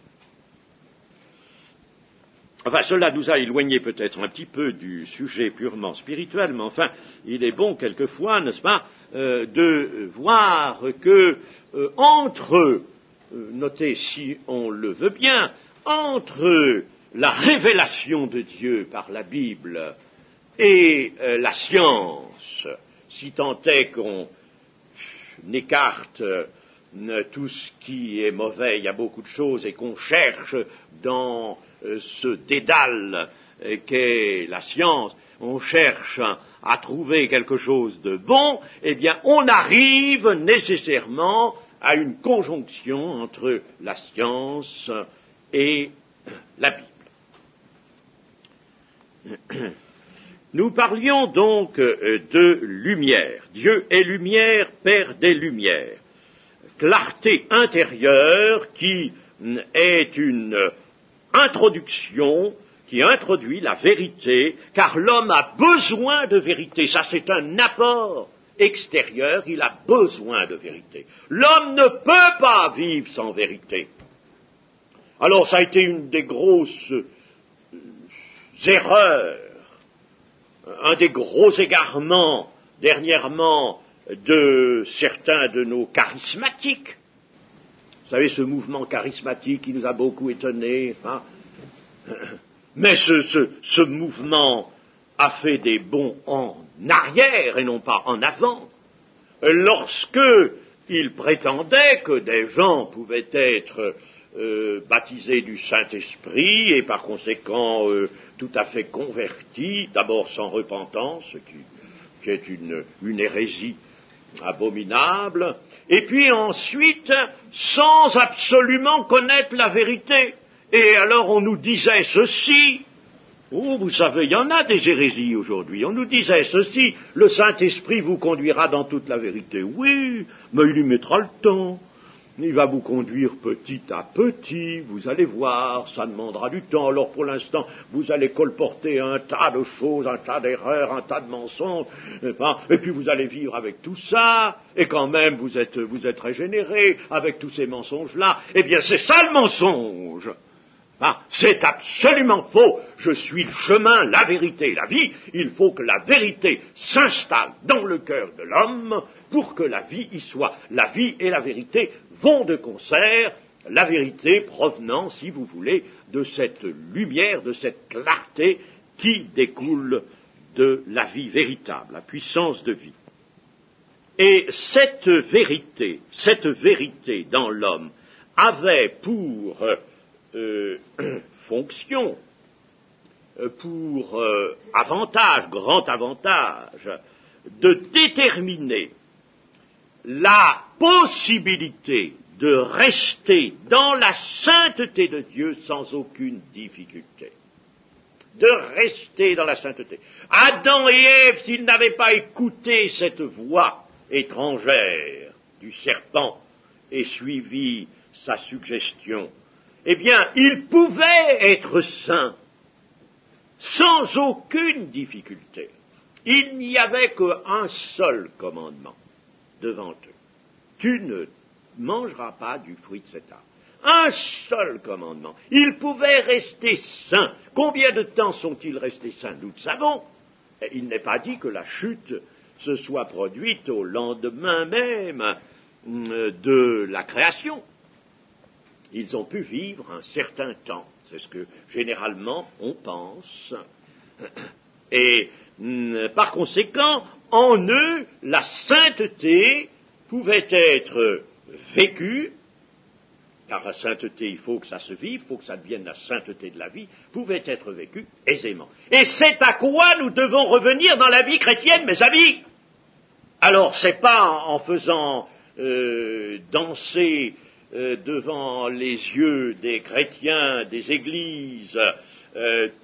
Enfin, cela nous a éloignés peut-être un petit peu du sujet purement spirituel, mais enfin, il est bon quelquefois, n'est-ce pas, de voir que notez si on le veut bien, entre la révélation de Dieu par la Bible et la science, si tant est qu'on écarte tout ce qui est mauvais, il y a beaucoup de choses, et qu'on cherche dans ce dédale qu'est la science, on cherche à trouver quelque chose de bon, eh bien on arrive nécessairement à une conjonction entre la science et la Bible. Nous parlions donc de lumière. Dieu est lumière, Père des lumières. Clarté intérieure qui est une introduction, qui introduit la vérité, car l'homme a besoin de vérité. Ça, c'est un apport extérieur, il a besoin de vérité. L'homme ne peut pas vivre sans vérité. Alors, ça a été une des grosses erreurs, un des gros égarements dernièrement de certains de nos charismatiques. Vous savez, ce mouvement charismatique qui nous a beaucoup étonnés. Hein, mais ce mouvement a fait des bonds en arrière et non pas en avant. Lorsque il prétendait que des gens pouvaient être baptisés du Saint-Esprit et par conséquent tout à fait convertis, d'abord sans repentance, qui est une hérésie abominable, et puis ensuite sans absolument connaître la vérité. Et alors on nous disait ceci, oh vous savez, il y en a des hérésies aujourd'hui, on nous disait ceci, le Saint-Esprit vous conduira dans toute la vérité. Oui, mais il y mettra le temps. Il va vous conduire petit à petit, vous allez voir, ça demandera du temps. Alors pour l'instant, vous allez colporter un tas de choses, un tas d'erreurs, un tas de mensonges, et puis vous allez vivre avec tout ça, et quand même vous êtes régénéré avec tous ces mensonges-là. Eh bien c'est ça le mensonge. C'est absolument faux. Je suis le chemin, la vérité, la vie. Il faut que la vérité s'installe dans le cœur de l'homme pour que la vie y soit. La vie et la vérité vont de concert, la vérité provenant, si vous voulez, de cette lumière, de cette clarté qui découle de la vie véritable, la puissance de vie. Et cette vérité dans l'homme avait pour fonction, pour avantage, grand avantage, de déterminer la possibilité de rester dans la sainteté de Dieu sans aucune difficulté. De rester dans la sainteté. Adam et Ève, s'ils n'avaient pas écouté cette voix étrangère du serpent et suivi sa suggestion, eh bien, ils pouvaient être saints sans aucune difficulté. Il n'y avait qu'un seul commandement devant eux. Tu ne mangeras pas du fruit de cet arbre. Un seul commandement. Ils pouvaient rester saints. Combien de temps sont-ils restés saints? Nous le savons. Il n'est pas dit que la chute se soit produite au lendemain même de la création. Ils ont pu vivre un certain temps. C'est ce que généralement on pense. Et par conséquent, en eux, la sainteté pouvait être vécue car la sainteté, il faut que ça se vive, il faut que ça devienne la sainteté de la vie, pouvait être vécue aisément. Et c'est à quoi nous devons revenir dans la vie chrétienne, mes amis. Alors, c'est pas en faisant danser devant les yeux des chrétiens, des églises,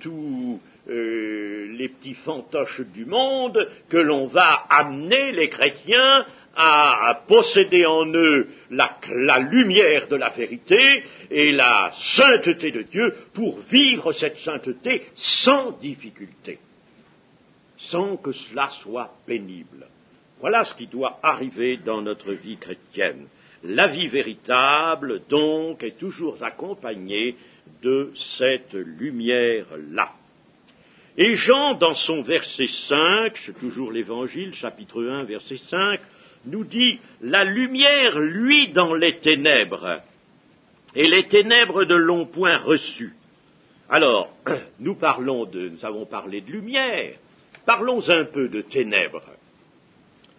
tous les petits fantoches du monde, que l'on va amener les chrétiens à posséder en eux la lumière de la vérité et la sainteté de Dieu pour vivre cette sainteté sans difficulté, sans que cela soit pénible. Voilà ce qui doit arriver dans notre vie chrétienne. La vie véritable, donc, est toujours accompagnée de cette lumière-là. Et Jean, dans son verset 5, c'est toujours l'Évangile, chapitre 1, verset 5, nous dit « La lumière luit dans les ténèbres, et les ténèbres ne l'ont point reçue. » Alors, nous avons parlé de lumière, parlons un peu de ténèbres.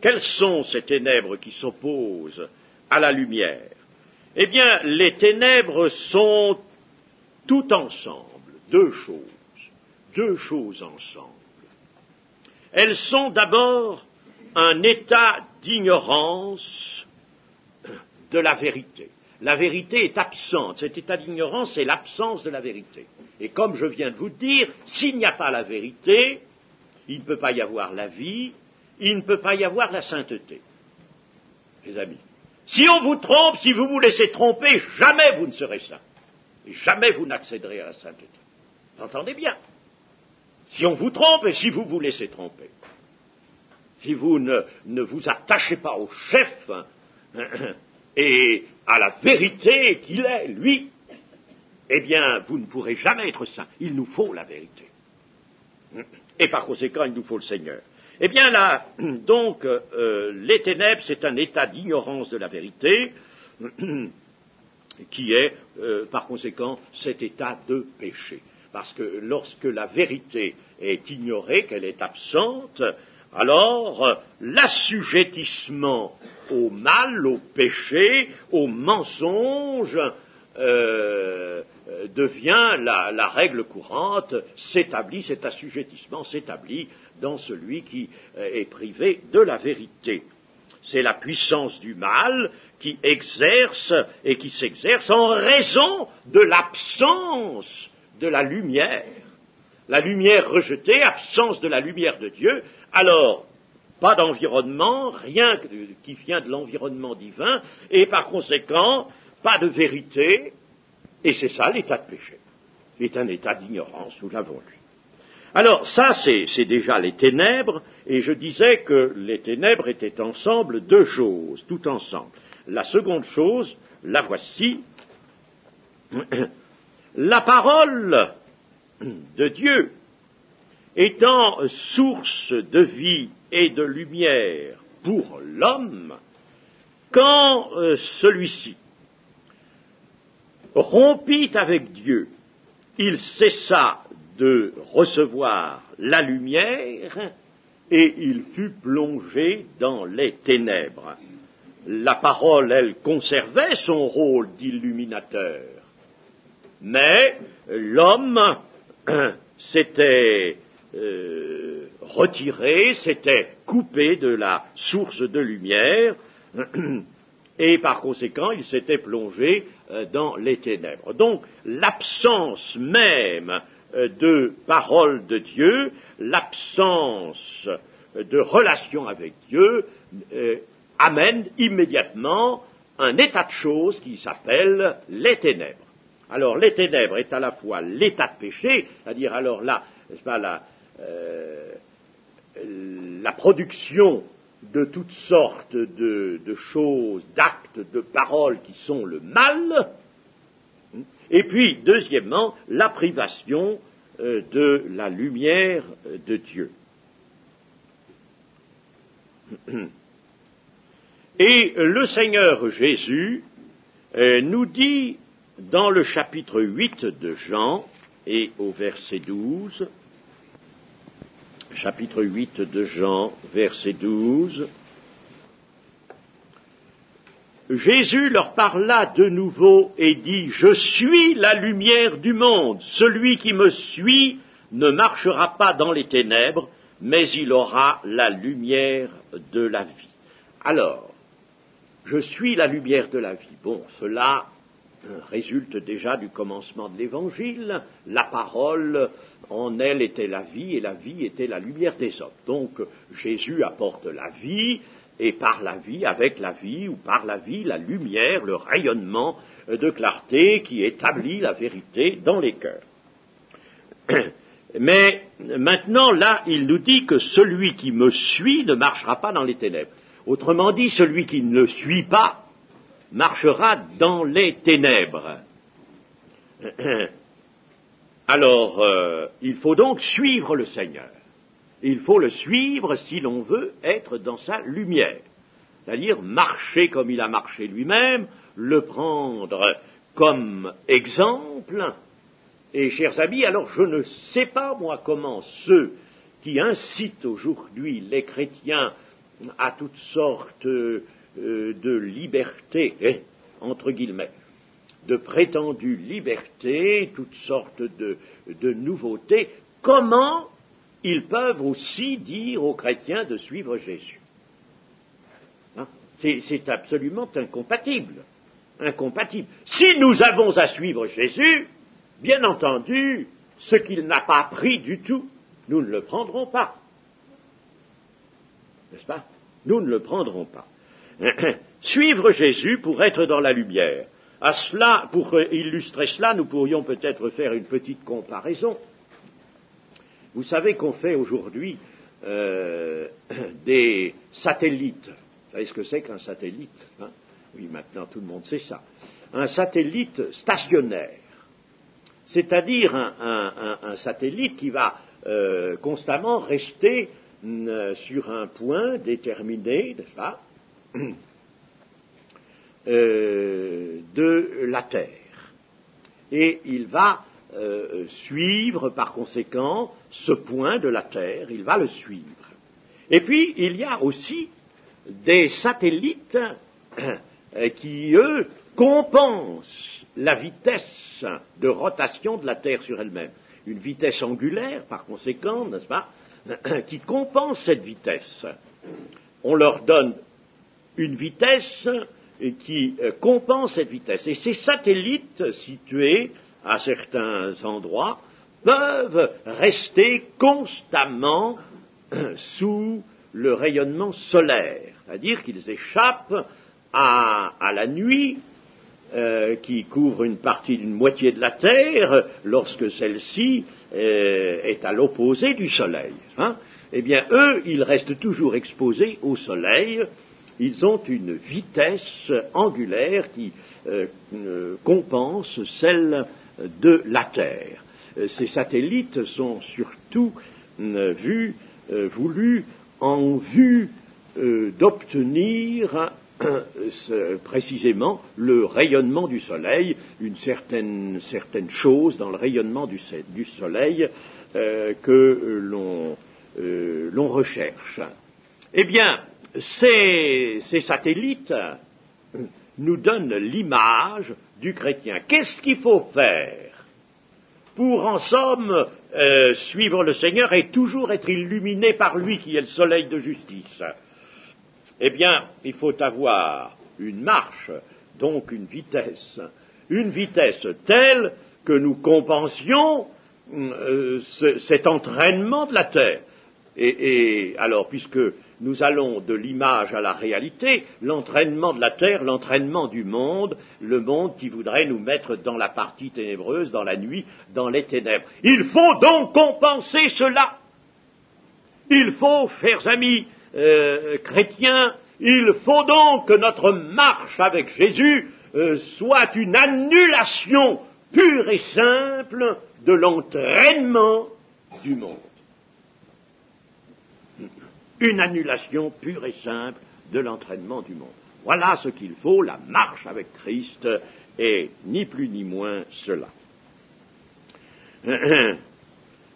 Quelles sont ces ténèbres qui s'opposent à la lumière? Eh bien, les ténèbres sont tout ensemble, deux choses ensemble. Elles sont d'abord un état d'ignorance de la vérité. La vérité est absente. Cet état d'ignorance, c'est l'absence de la vérité. Et comme je viens de vous le dire, s'il n'y a pas la vérité, il ne peut pas y avoir la vie, il ne peut pas y avoir la sainteté. Les amis, si on vous trompe, si vous vous laissez tromper, jamais vous ne serez saint. Et jamais vous n'accéderez à la sainteté. Vous entendez bien? Si on vous trompe et si vous vous laissez tromper, si vous ne vous attachez pas au chef et à la vérité qu'il est, lui, eh bien, vous ne pourrez jamais être saint. Il nous faut la vérité. Et par conséquent, il nous faut le Seigneur. Eh bien là, donc, les ténèbres, c'est un état d'ignorance de la vérité qui est, par conséquent, cet état de péché. Parce que lorsque la vérité est ignorée, qu'elle est absente, alors l'assujettissement au mal, au péché, au mensonge, devient la règle courante, s'établit, cet assujettissement s'établit dans celui qui est privé de la vérité. C'est la puissance du mal qui exerce et qui s'exerce en raison de l'absence de la lumière. La lumière rejetée, absence de la lumière de Dieu, alors pas d'environnement, rien qui vient de l'environnement divin, et par conséquent, pas de vérité, et c'est ça l'état de péché. C'est un état d'ignorance, nous l'avons vu. Alors ça, c'est déjà les ténèbres, et je disais que les ténèbres étaient ensemble deux choses, tout ensemble. La seconde chose, la voici, la parole de Dieu étant source de vie et de lumière pour l'homme, quand celui-ci rompit avec Dieu, il cessa de recevoir la lumière et il fut plongé dans les ténèbres. La parole, elle, conservait son rôle d'illuminateur, mais l'homme s'était retiré, s'était coupé de la source de lumière, et par conséquent, il s'était plongé dans les ténèbres. Donc, l'absence même de parole de Dieu, l'absence de relation avec Dieu, amène immédiatement un état de choses qui s'appelle les ténèbres. Alors, les ténèbres est à la fois l'état de péché, c'est-à-dire alors là, n'est-ce pas, la production de toutes sortes de choses, d'actes, de paroles qui sont le mal, et puis, deuxièmement, la privation de la lumière de Dieu. Et le Seigneur Jésus nous dit dans le chapitre 8 de Jean et au verset 12, chapitre 8 de Jean, verset 12, Jésus leur parla de nouveau et dit, « Je suis la lumière du monde. Celui qui me suit ne marchera pas dans les ténèbres, mais il aura la lumière de la vie. » Alors, je suis la lumière de la vie. Bon, cela résulte déjà du commencement de l'Évangile. La parole, en elle était la vie, et la vie était la lumière des hommes. Donc, Jésus apporte la vie, et par la vie, avec la vie, ou par la vie, la lumière, le rayonnement de clarté qui établit la vérité dans les cœurs. Mais maintenant, là, il nous dit que celui qui me suit ne marchera pas dans les ténèbres. Autrement dit, celui qui ne le suit pas marchera dans les ténèbres. Alors, il faut donc suivre le Seigneur. Il faut le suivre si l'on veut être dans sa lumière. C'est-à-dire marcher comme il a marché lui-même, le prendre comme exemple. Et chers amis, alors je ne sais pas moi comment ceux qui incitent aujourd'hui les chrétiens à toutes sortes de liberté, entre guillemets, de prétendue liberté, toutes sortes de nouveautés, comment ils peuvent aussi dire aux chrétiens de suivre Jésus. Hein? C'est absolument incompatible. Incompatible. Si nous avons à suivre Jésus, bien entendu, ce qu'il n'a pas pris du tout, nous ne le prendrons pas. N'est-ce pas? Nous ne le prendrons pas. Suivre Jésus pour être dans la lumière. À cela, pour illustrer cela, nous pourrions peut-être faire une petite comparaison. Vous savez qu'on fait aujourd'hui des satellites. Vous savez ce que c'est qu'un satellite, hein? Oui, maintenant tout le monde sait ça. Un satellite stationnaire, c'est-à-dire un satellite qui va constamment rester sur un point déterminé, n'est-ce pas, de la Terre. Et il va suivre par conséquent ce point de la Terre, il va le suivre. Et puis il y a aussi des satellites qui, eux, compensent la vitesse de rotation de la Terre sur elle-même. Une vitesse angulaire, par conséquent, n'est-ce pas, qui compense cette vitesse. On leur donne une vitesse qui compense cette vitesse. Et ces satellites situés à certains endroits peuvent rester constamment sous le rayonnement solaire, c'est-à-dire qu'ils échappent à la nuit qui couvre une moitié de la Terre lorsque celle-ci est à l'opposé du Soleil. Hein. Eh bien, eux, ils restent toujours exposés au Soleil. Ils ont une vitesse angulaire qui compense celle de la Terre. Ces satellites sont surtout voulus en vue d'obtenir précisément le rayonnement du Soleil, une certaine chose dans le rayonnement du Soleil que l'on recherche. Eh bien, ces satellites nous donnent l'image du chrétien. Qu'est-ce qu'il faut faire pour, en somme, suivre le Seigneur et toujours être illuminé par lui qui est le soleil de justice? Eh bien, il faut avoir une marche, donc une vitesse telle que nous compensions cet entraînement de la terre. Et alors, puisque nous allons de l'image à la réalité, l'entraînement de la terre, l'entraînement du monde, le monde qui voudrait nous mettre dans la partie ténébreuse, dans la nuit, dans les ténèbres. Il faut donc compenser cela. Il faut, chers amis chrétiens, il faut donc que notre marche avec Jésus soit une annulation pure et simple de l'entraînement du monde. Une annulation pure et simple de l'entraînement du monde. Voilà ce qu'il faut, la marche avec Christ, et ni plus ni moins cela.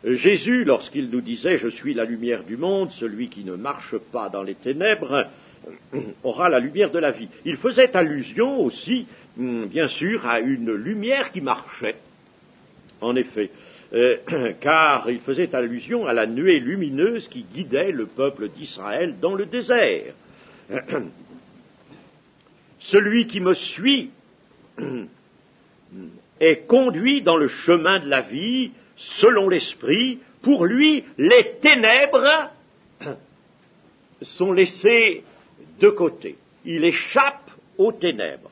Jésus, lorsqu'il nous disait « Je suis la lumière du monde, celui qui ne marche pas dans les ténèbres », aura la lumière de la vie. Il faisait allusion aussi, bien sûr, à une lumière qui marchait, en effet, car il faisait allusion à la nuée lumineuse qui guidait le peuple d'Israël dans le désert. Celui qui me suit est conduit dans le chemin de la vie, selon l'Esprit. Pour lui, les ténèbres sont laissées de côté. Il échappe aux ténèbres.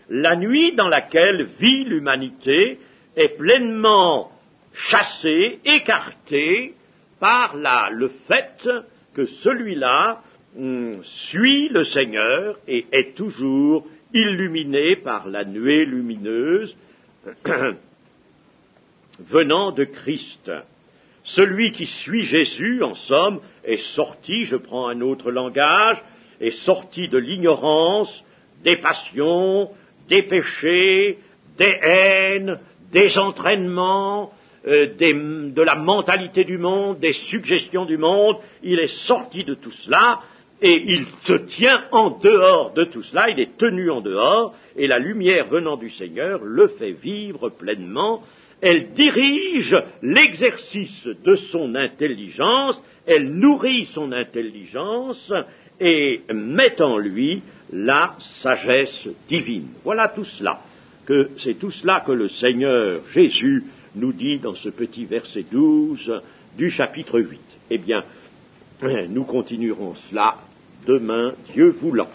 La nuit dans laquelle vit l'humanité est pleinement chassée, écartée par le fait que celui-là suit le Seigneur et est toujours illuminé par la nuée lumineuse venant de Christ. Celui qui suit Jésus, en somme, est sorti, je prends un autre langage, est sorti de l'ignorance, des passions, des péchés, des haines, des entraînements, de la mentalité du monde, des suggestions du monde. Il est sorti de tout cela et il se tient en dehors de tout cela, il est tenu en dehors, et la lumière venant du Seigneur le fait vivre pleinement. Elle dirige l'exercice de son intelligence, elle nourrit son intelligence et met en lui la sagesse divine. Voilà tout cela, c'est tout cela que le Seigneur Jésus nous dit dans ce petit verset 12 du chapitre 8. Eh bien, nous continuerons cela demain, Dieu voulant.